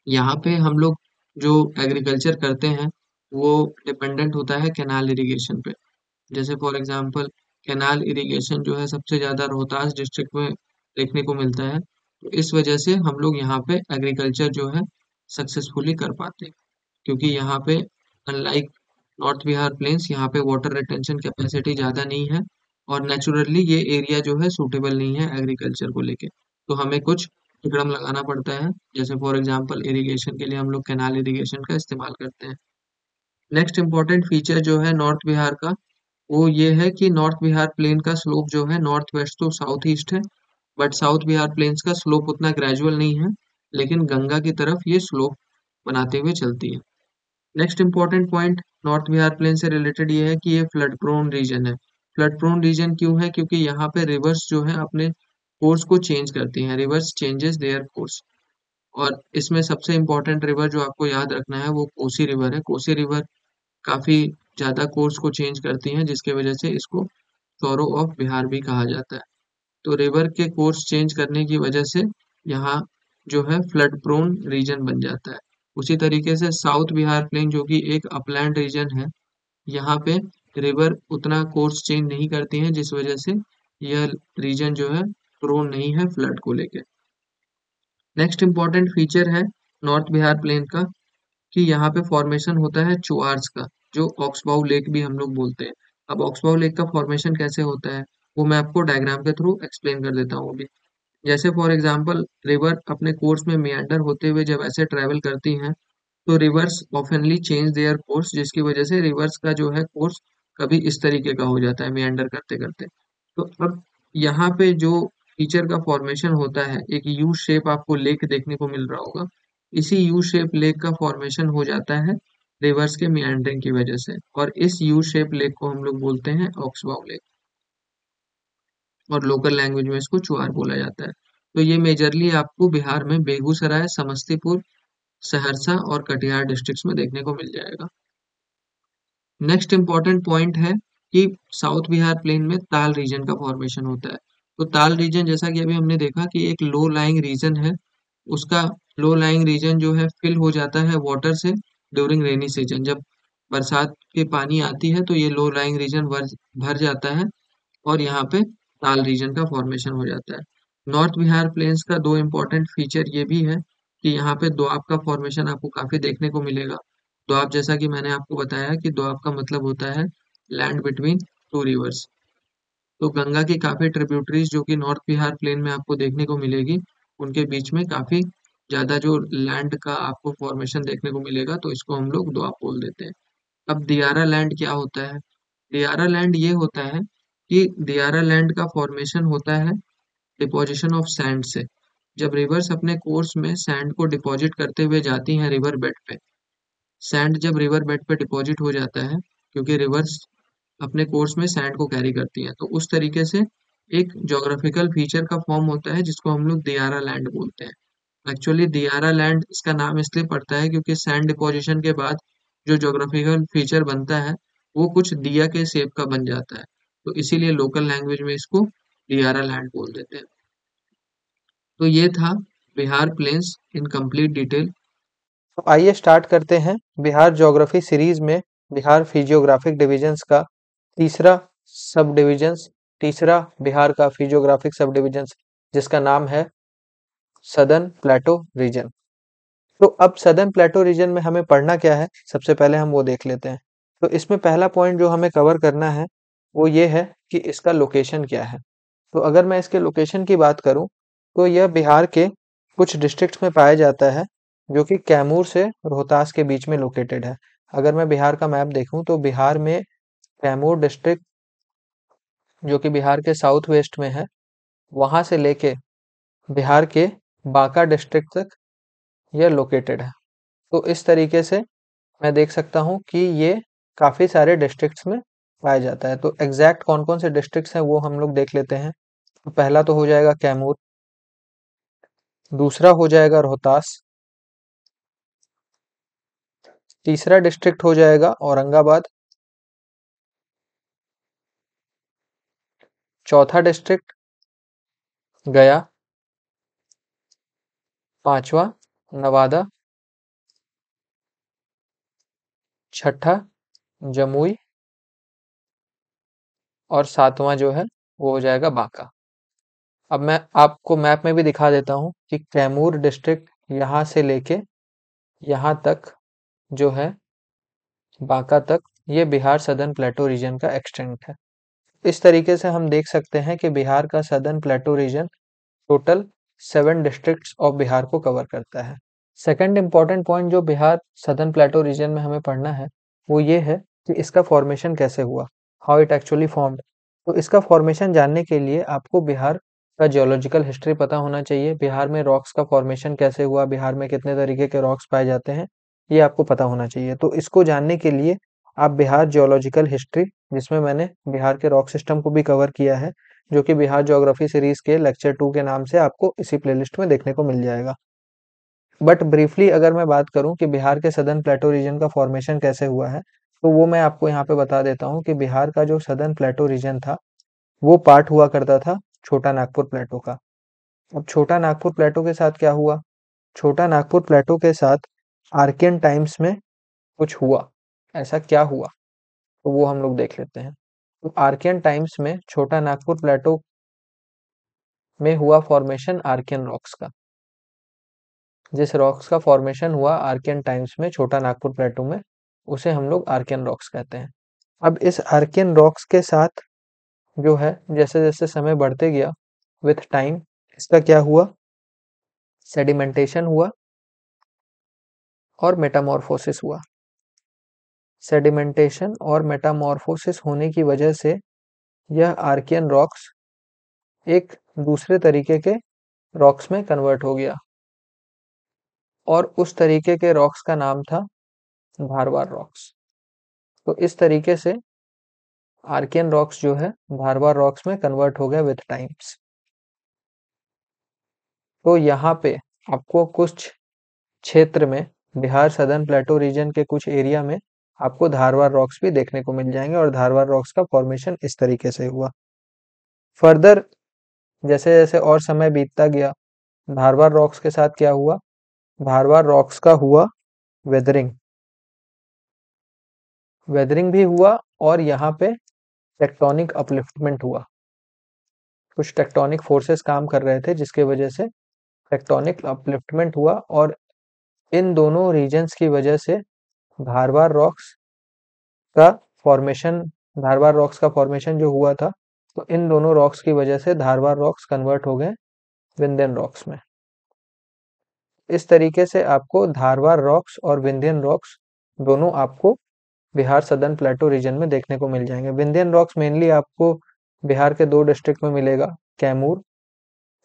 यहाँ पे हम लोग जो एग्रीकल्चर करते हैं वो डिपेंडेंट होता है कैनाल इरिगेशन पे। जैसे फॉर एग्जांपल कैनाल इरिगेशन जो है सबसे ज्यादा रोहतास डिस्ट्रिक्ट में देखने को मिलता है। तो इस वजह से हम लोग यहाँ पे एग्रीकल्चर जो है सक्सेसफुली कर पाते हैं, क्योंकि यहाँ पे अनलाइक नॉर्थ बिहार प्लेन्स, यहाँ पे वाटर रिटेंशन कैपेसिटी ज़्यादा नहीं है और नेचुरली ये एरिया जो है सूटेबल नहीं है एग्रीकल्चर को लेके। तो हमें कुछ तिकड़म लगाना पड़ता है, जैसे फॉर एग्जांपल इरिगेशन के लिए हम लोग कैनाल इरिगेशन का इस्तेमाल करते हैं। नेक्स्ट इम्पॉर्टेंट फीचर जो है नॉर्थ बिहार का, वो ये है कि नॉर्थ बिहार प्लेन का स्लोप जो है north west to south east है, बट साउथ बिहार प्लेन्स का स्लोप उतना ग्रेजुअल नहीं है, लेकिन गंगा की तरफ ये स्लोप बनाते हुए चलती है। Next important point north Bihar plain से रिलेटेड ये है कि ये फ्लड प्रोन रीजन है। फ्लड प्रोन रीजन क्यों है? क्योंकि यहाँ पे रिवर्स जो है अपने कोर्स को चेंज करती हैं, रिवर्स चेंजेस देयर कोर्स। और इसमें सबसे इम्पोर्टेंट रिवर जो आपको याद रखना है वो कोसी रिवर है। कोसी रिवर काफी ज्यादा कोर्स को चेंज करती हैं, जिसकी वजह से इसको सौरो ऑफ बिहार भी कहा जाता है। तो रिवर के कोर्स चेंज करने की वजह से यहाँ जो है फ्लड प्रोन रीजन बन जाता है। उसी तरीके से साउथ बिहार प्लेन जो कि एक अपलैंड रीजन है, यहाँ पे रिवर उतना कोर्स चेंज नहीं करती है, जिस वजह से यह रीजन जो है प्रोन नहीं है फ्लड को लेके। नेक्स्ट इम्पॉर्टेंट फीचर है नॉर्थ बिहार प्लेन का कि यहाँ पे फॉर्मेशन होता है चुआर्स का, जो ऑक्सबाउ लेक भी हम लोग बोलते हैं। अब ऑक्सबाउ लेक का फॉर्मेशन कैसे होता है वो मैं आपको डायग्राम के थ्रू एक्सप्लेन कर देता हूँ अभी। जैसे फॉर एग्जांपल रिवर अपने कोर्स में मियांडर होते हुए जब ऐसे ट्रैवल करती हैं तो रिवर्स ऑफनली चेंज देयर कोर्स, जिसकी वजह से रिवर्स का जो है कोर्स कभी इस तरीके का हो जाता है मियांडर करते करते। तो अब यहाँ पे जो फीचर का फॉर्मेशन होता है, एक यू शेप आपको लेक देखने को मिल रहा होगा, इसी यू शेप लेक का फॉर्मेशन हो जाता है रिवर्स के मियांडरिंग की वजह से, और इस यू शेप लेक को हम लोग बोलते हैं ऑक्सबाउ लेक, और लोकल लैंग्वेज में इसको चुआर बोला जाता है। तो ये मेजरली आपको बिहार में बेगूसराय, समस्तीपुर, सहरसा और कटिहार डिस्ट्रिक्ट्स में देखने को मिल जाएगा। नेक्स्ट इम्पॉर्टेंट पॉइंट है कि साउथ बिहार प्लेन में ताल रीजन का फॉर्मेशन होता है। तो ताल रीजन जैसा कि अभी हमने देखा कि एक लो लाइंग रीजन है, उसका लो लाइंग रीजन जो है फिल हो जाता है वाटर से ड्यूरिंग रेनी सीजन। जब बरसात के पानी आती है तो ये लो लाइंग रीजन भर भर जाता है और यहाँ पे ताल रीजन का फॉर्मेशन हो जाता है। नॉर्थ बिहार प्लेन्स का दो इम्पोर्टेंट फीचर ये भी है कि यहाँ पे दोआब का फॉर्मेशन आपको काफी देखने को मिलेगा। दोआब जैसा कि मैंने आपको बताया कि दोआब का मतलब होता है लैंड बिटवीन टू रिवर्स। तो गंगा की काफी ट्रिब्यूटरीज जो कि नॉर्थ बिहार प्लेन में आपको देखने को मिलेगी, उनके बीच में काफी ज्यादा जो लैंड का आपको फॉर्मेशन देखने को मिलेगा, तो इसको हम लोग दोआब बोल देते हैं। अब दियारा लैंड क्या होता है? दियारा लैंड ये होता है कि दियारा लैंड का फॉर्मेशन होता है डिपोजिशन ऑफ सैंड से। जब रिवर्स अपने कोर्स में सैंड को डिपॉजिट करते हुए जाती हैं रिवर बेड पे, सैंड जब रिवर बेड पे डिपॉजिट हो जाता है, क्योंकि रिवर्स अपने कोर्स में सैंड को कैरी करती हैं, तो उस तरीके से एक ज्योग्राफिकल फीचर का फॉर्म होता है जिसको हम लोग दियारा लैंड बोलते हैं। एक्चुअली दियारा लैंड इसका नाम इसलिए पड़ता है क्योंकि सैंड डिपोजिशन के बाद जो ज्योग्राफिकल फीचर बनता है वो कुछ दिया के शेप का बन जाता है, तो इसीलिए लोकल लैंग्वेज में इसको दियारा लैंड बोल देते हैं। तो ये था Bihar plains in complete detail.
तो आइए स्टार्ट करते हैं बिहार ज्योग्राफी सीरीज में बिहार फिजियोग्राफिक डिविजन्स का तीसरा सब डिविजन्स, तीसरा बिहार का फिजियोग्राफिक सब डिविजन्स, जिसका नाम है सदर्न प्लेटो रीजन। तो अब सदर्न प्लेटो रीजन में हमें पढ़ना क्या है, सबसे पहले हम वो देख लेते हैं। तो इसमें पहला पॉइंट जो हमें कवर करना है वो ये है कि इसका लोकेशन क्या है। तो अगर मैं इसके लोकेशन की बात करूं तो यह बिहार के कुछ डिस्ट्रिक्ट्स में पाया जाता है जो कि कैमूर से रोहतास के बीच में लोकेटेड है। अगर मैं बिहार का मैप देखूं तो बिहार में कैमूर डिस्ट्रिक्ट जो कि बिहार के साउथ वेस्ट में है, वहां से लेके बिहार के बांका डिस्ट्रिक्ट तक यह लोकेटेड है। तो इस तरीके से मैं देख सकता हूँ कि ये काफी सारे डिस्ट्रिक्ट्स में पाया जाता है। तो एग्जैक्ट कौन कौन से डिस्ट्रिक्ट्स हैं वो हम लोग देख लेते हैं। तो पहला तो हो जाएगा कैमूर, दूसरा हो जाएगा रोहतास, तीसरा डिस्ट्रिक्ट हो जाएगा औरंगाबाद, चौथा डिस्ट्रिक्ट गया, पांचवा नवादा, छठा जमुई और सातवां जो है वो हो जाएगा बांका। अब मैं आपको मैप में भी दिखा देता हूँ कि कैमूर डिस्ट्रिक्ट यहाँ से लेके यहाँ तक जो है बांका तक, ये बिहार सदर्न प्लेटो रीजन का एक्सटेंट है। इस तरीके से हम देख सकते हैं कि बिहार का southern plateau region total 7 districts of Bihar को कवर करता है। सेकंड इंपॉर्टेंट पॉइंट जो बिहार सदर्न प्लेटो रीजन में हमें पढ़ना है वो ये है कि इसका फॉर्मेशन कैसे हुआ, हाउ इट एक्चुअली फॉर्म्ड। तो इसका फॉर्मेशन जानने के लिए आपको बिहार का जियोलॉजिकल हिस्ट्री पता होना चाहिए। बिहार में रॉक्स का फॉर्मेशन कैसे हुआ, बिहार में कितने तरीके के रॉक्स पाए जाते हैं, ये आपको पता होना चाहिए। तो इसको जानने के लिए आप बिहार जियोलॉजिकल हिस्ट्री, जिसमें मैंने बिहार के रॉक सिस्टम को भी कवर किया है, जो कि बिहार ज्योग्राफी सीरीज के लेक्चर 2 के नाम से आपको इसी प्लेलिस्ट में देखने को मिल जाएगा। बट ब्रीफली अगर मैं बात करूं कि बिहार के सदर्न प्लेटो रीजन का फॉर्मेशन कैसे हुआ है, तो वो मैं आपको यहाँ पे बता देता हूँ कि बिहार का जो सदर्न प्लेटो रीजन था वो पार्ट हुआ करता था छोटा नागपुर प्लेटो का। अब छोटा नागपुर प्लेटो के साथ क्या हुआ, छोटा नागपुर प्लेटो के साथ आर्कियन टाइम्स में कुछ हुआ। ऐसा क्या हुआ तो वो हम लोग देख लेते हैं। तो आर्कियन टाइम्स में छोटा नागपुर प्लेटो में हुआ फॉर्मेशन आर्कियन रॉक्स का। जिस रॉक्स का फॉर्मेशन हुआ आर्कियन टाइम्स में छोटा नागपुर प्लेटो में, उसे हम लोग आर्कियन रॉक्स कहते हैं। अब इस आर्कियन रॉक्स के साथ जो है जैसे जैसे समय बढ़ते गया विथ टाइम, इसका क्या हुआ, सेडिमेंटेशन हुआ और मेटामॉर्फोसिस हुआ। सेडिमेंटेशन और मेटामॉर्फोसिस होने की वजह से यह आर्कियन रॉक्स एक दूसरे तरीके के रॉक्स में कन्वर्ट हो गया और उस तरीके के रॉक्स का नाम था धारवार रॉक्स। तो इस तरीके से आर्कियन रॉक्स जो है धारवार रॉक्स में कन्वर्ट हो गया विथ टाइम्स। तो यहाँ पे आपको कुछ क्षेत्र में बिहार सदर्न प्लेटो रीजन के कुछ एरिया में आपको धारवार रॉक्स भी देखने को मिल जाएंगे और धारवार रॉक्स का फॉर्मेशन इस तरीके से हुआ। फर्दर जैसे जैसे और समय बीतता गया धारवार रॉक्स के साथ क्या हुआ, धारवार रॉक्स का हुआ वेदरिंग, वेदरिंग भी हुआ और यहाँ पे टेक्टोनिक अपलिफ्टमेंट हुआ। कुछ टेक्टोनिक फोर्सेस काम कर रहे थे जिसके वजह से टेक्टोनिक अपलिफ्टमेंट हुआ और इन दोनों रीजन्स की वजह से धारवार रॉक्स का फॉर्मेशन धारवार रॉक्स का फॉर्मेशन जो हुआ था, तो इन दोनों रॉक्स की वजह से धारवार रॉक्स कन्वर्ट हो गए विंध्यन रॉक्स में। इस तरीके से आपको धारवार रॉक्स और विंध्यन रॉक्स दोनों आपको बिहार सदर्न प्लेटो रीजन में देखने को मिल जाएंगे। विंध्यन रॉक्स मेनली आपको बिहार के 2 डिस्ट्रिक्ट में मिलेगा, कैमूर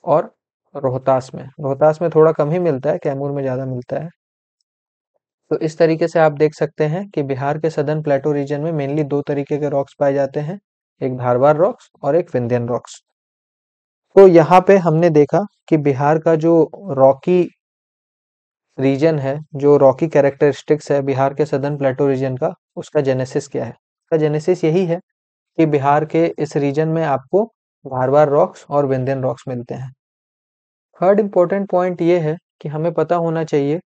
और रोहतास में थोड़ा कम ही मिलता है, कैमूर में ज़्यादा मिलता है। तो इस तरीके से आप देख सकते हैं कि बिहार के सदर्न प्लेटो रीजन में मेनली 2 तरीके के रॉक्स पाए जाते हैं, एक धारवार रॉक्स और एक विंध्यन रॉक्स। तो यहाँ पे हमने देखा कि बिहार का जो रॉकी रीजन है, जो रॉकी कैरेक्टरिस्टिक्स है बिहार के सदर्न प्लेटो रीजन का, उसका जेनेसिस क्या है। उसका जेनेसिस यही है कि बिहार के इस रीजन में आपको धारवार रॉक्स और विंध्यन रॉक्स मिलते हैं। थर्ड इम्पोर्टेंट पॉइंट ये है कि हमें पता होना चाहिए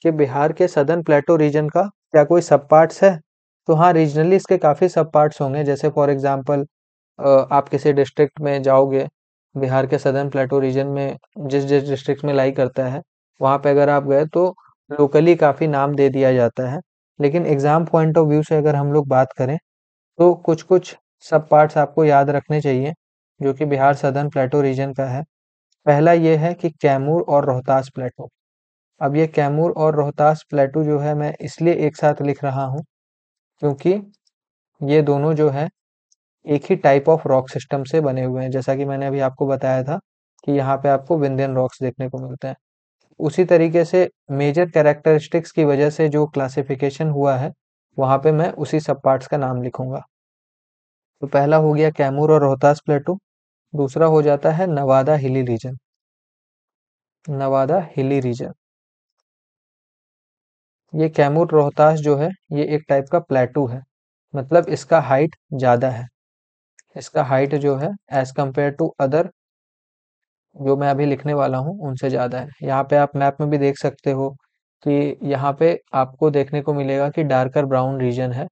कि बिहार के सदर्न प्लेटो रीजन का क्या कोई सब पार्ट्स है। तो हाँ, रीजनली इसके काफ़ी सब पार्ट्स होंगे। जैसे फॉर एग्जांपल आप किसी डिस्ट्रिक्ट में जाओगे बिहार के सदर्न प्लेटो रीजन में, जिस जिस डिस्ट्रिक्ट में लाई करता है वहाँ पे अगर आप गए तो लोकली काफ़ी नाम दे दिया जाता है। लेकिन एग्जाम पॉइंट ऑफ व्यू से अगर हम लोग बात करें तो कुछ कुछ सब पार्ट्स आपको याद रखने चाहिए जो कि बिहार सदर्न प्लेटो रीजन का है। पहला ये है कि कैमूर और रोहतास प्लेटो। अब ये कैमूर और रोहतास प्लेटो जो है मैं इसलिए एक साथ लिख रहा हूँ क्योंकि ये दोनों जो है एक ही टाइप ऑफ रॉक सिस्टम से बने हुए हैं। जैसा कि मैंने अभी आपको बताया था कि यहाँ पे आपको विंध्यन रॉक्स देखने को मिलते हैं। उसी तरीके से मेजर कैरेक्टरिस्टिक्स की वजह से जो क्लासिफिकेशन हुआ है वहाँ पे मैं उसी सब पार्ट्स का नाम लिखूंगा। तो पहला हो गया कैमूर और रोहतास प्लेटो, दूसरा हो जाता है Nawada hilly region. Nawada hilly region, ये कैमूर रोहतास जो है ये एक टाइप का प्लेटू है, मतलब इसका हाइट ज़्यादा है। इसका हाइट जो है एज कंपेयर टू अदर जो मैं अभी लिखने वाला हूँ उनसे ज़्यादा है। यहाँ पे आप मैप में भी देख सकते हो कि यहाँ पे आपको देखने को मिलेगा कि डार्कर ब्राउन रीजन है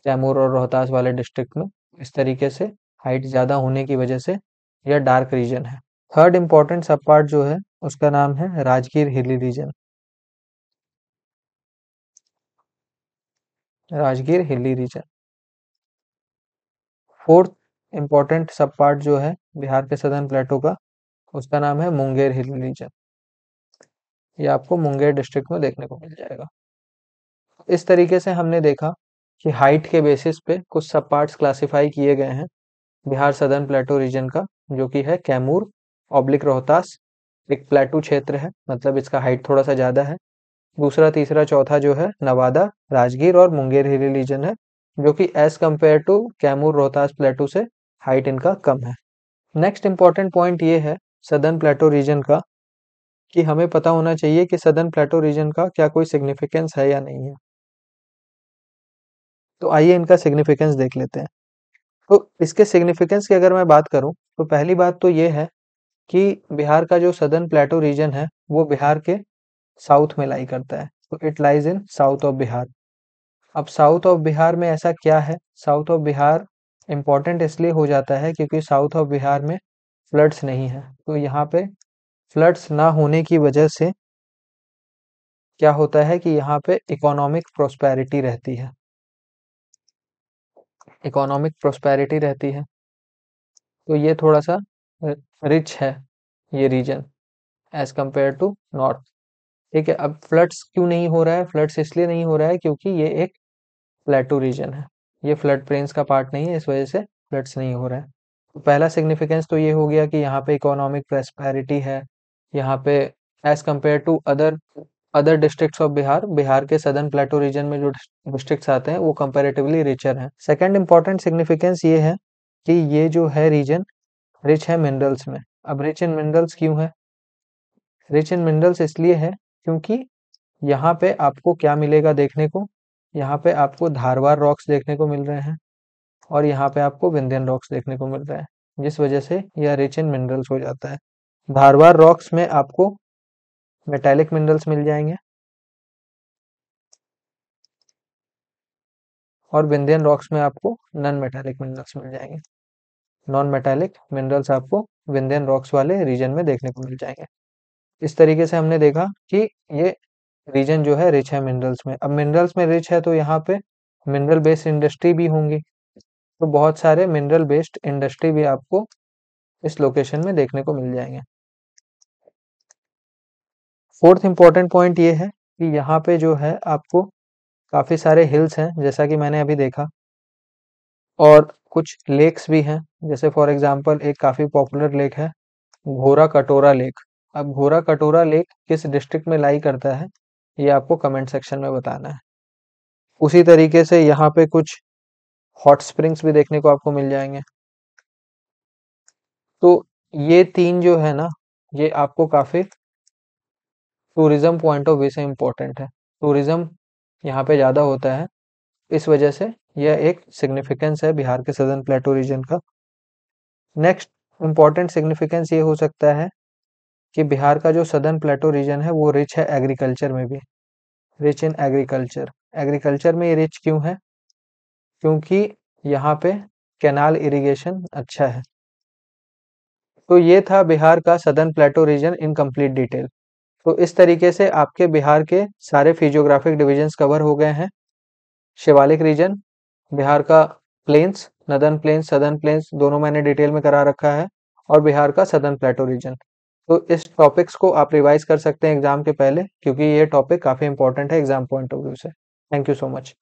कैमूर और रोहतास वाले डिस्ट्रिक्ट में। इस तरीके से हाइट ज़्यादा होने की वजह से यह डार्क रीजन है। थर्ड इम्पोर्टेंट सब पार्ट जो है उसका नाम है Rajgir hilly region. Rajgir hilly region. Fourth important सब पार्ट जो है बिहार के सदर्न प्लेटो का, उसका नाम है मुंगेर हिल रीजन। ये आपको मुंगेर डिस्ट्रिक्ट में देखने को मिल जाएगा। इस तरीके से हमने देखा कि हाइट के बेसिस पे कुछ सब पार्ट्स क्लासिफाई किए गए हैं बिहार सदर्न प्लेटो रीजन का, जो कि है कैमूर ऑब्लिक रोहतास। एक प्लेटू क्षेत्र है, मतलब इसका हाइट थोड़ा सा ज़्यादा है। दूसरा तीसरा चौथा जो है नवादा, राजगीर और मुंगेर हिली रीजन है, जो कि as compare to Kaimur Rohtas plateau से हाइट इनका कम है। नेक्स्ट इंपॉर्टेंट पॉइंट ये है सदर्न प्लेटो रीजन का कि हमें पता होना चाहिए कि सदर्न प्लेटो रीजन का क्या कोई सिग्निफिकेंस है या नहीं है। तो आइए इनका सिग्निफिकेंस देख लेते हैं। तो इसके सिग्निफिकेंस की अगर मैं बात करूं तो पहली बात तो ये है कि बिहार का जो सदर्न प्लेटो रीजन है वो बिहार के साउथ में लाई करता है, तो it lies in south of Bihar. अब साउथ ऑफ बिहार में ऐसा क्या है, साउथ ऑफ बिहार इम्पोर्टेंट इसलिए हो जाता है क्योंकि साउथ ऑफ बिहार में फ्लड्स नहीं है। तो यहाँ पे फ्लड्स ना होने की वजह से क्या होता है कि यहाँ पे इकोनॉमिक प्रोस्पेरिटी रहती है। इकोनॉमिक प्रोस्पेरिटी रहती है। तो ये थोड़ा सा रिच है ये region as compare to north. ठीक है, अब फ्लड्स क्यों नहीं हो रहा है? फ्लड्स इसलिए नहीं हो रहा है क्योंकि ये एक प्लेटू रीजन है, ये फ्लड प्लेन्स का पार्ट नहीं है, इस वजह से फ्लड्स नहीं हो रहा है। तो पहला सिग्निफिकेंस तो ये हो गया कि यहाँ पे इकोनॉमिक प्रेस्पेरिटी है, यहाँ पे as compare to other other districts of Bihar, Bihar के सदर्न प्लेटू रीजन में जो डिस्ट्रिक्ट्स आते हैं वो कंपैरेटिवली रिचर हैं। सेकंड इंपॉर्टेंट सिग्निफिकेंस ये है कि ये जो है रीजन रिच है मिनरल्स में। अब रिच इन मिनरल्स क्यों है? रिच इन मिनरल्स इसलिए है क्योंकि यहाँ पे आपको क्या मिलेगा देखने को? यहाँ पे आपको धारवार रॉक्स देखने को मिल रहे हैं और यहाँ पे आपको विंध्यन रॉक्स देखने को मिल रहे हैं, जिस वजह से यह रिच इन मिनरल्स हो जाता है। धारवार रॉक्स में आपको मेटेलिक मिनरल्स मिल जाएंगे और विंध्यन रॉक्स में आपको नॉन मेटेलिक मिनरल्स मिल जाएंगे। नॉन मेटेलिक मिनरल्स आपको विंध्यन रॉक्स वाले रीजन में देखने को मिल जाएंगे। इस तरीके से हमने देखा कि ये रीजन जो है रिच है मिनरल्स में। अब मिनरल्स में रिच है तो यहाँ पे मिनरल बेस्ड इंडस्ट्री भी होंगी, तो बहुत सारे मिनरल बेस्ड इंडस्ट्री भी आपको इस लोकेशन में देखने को मिल जाएंगे। फोर्थ इंपॉर्टेंट पॉइंट ये है कि यहाँ पे जो है आपको काफी सारे हिल्स हैं जैसा कि मैंने अभी देखा, और कुछ लेक्स भी हैं। जैसे फॉर एग्जांपल एक काफी पॉपुलर लेक है घोरा कटोरा लेक। अब घोरा कटोरा लेक किस डिस्ट्रिक्ट में लाई करता है ये आपको कमेंट सेक्शन में बताना है। उसी तरीके से यहाँ पे कुछ हॉट स्प्रिंग्स भी देखने को आपको मिल जाएंगे। तो ये तीन जो है ना, ये आपको काफी टूरिज्म पॉइंट ऑफ व्यू से इम्पोर्टेंट है। टूरिज्म यहाँ पे ज़्यादा होता है, इस वजह से यह एक सिग्निफिकेंस है बिहार के सदर्न प्लेटू रीजन का। नेक्स्ट इम्पॉर्टेंट सिग्निफिकेंस ये हो सकता है कि बिहार का जो सदर्न प्लेटू रीजन है वो रिच है एग्रीकल्चर में भी, रिच इन एग्रीकल्चर। एग्रीकल्चर में ये रिच क्यों है? क्योंकि यहाँ पे कैनाल इरिगेशन अच्छा है। तो ये था बिहार का southern plateau region in complete detail. तो इस तरीके से आपके बिहार के सारे फिजियोग्राफिक डिविजन्स कवर हो गए हैं। शिवालिक रीजन, बिहार का plains, northern plains southern plains दोनों मैंने डिटेल में करा रखा है, और बिहार का सदर्न प्लेटू रीजन। तो इस टॉपिक्स को आप रिवाइज कर सकते हैं एग्जाम के पहले, क्योंकि ये टॉपिक काफी इंपॉर्टेंट है एग्जाम पॉइंट ऑफ व्यू से। Thank you so much.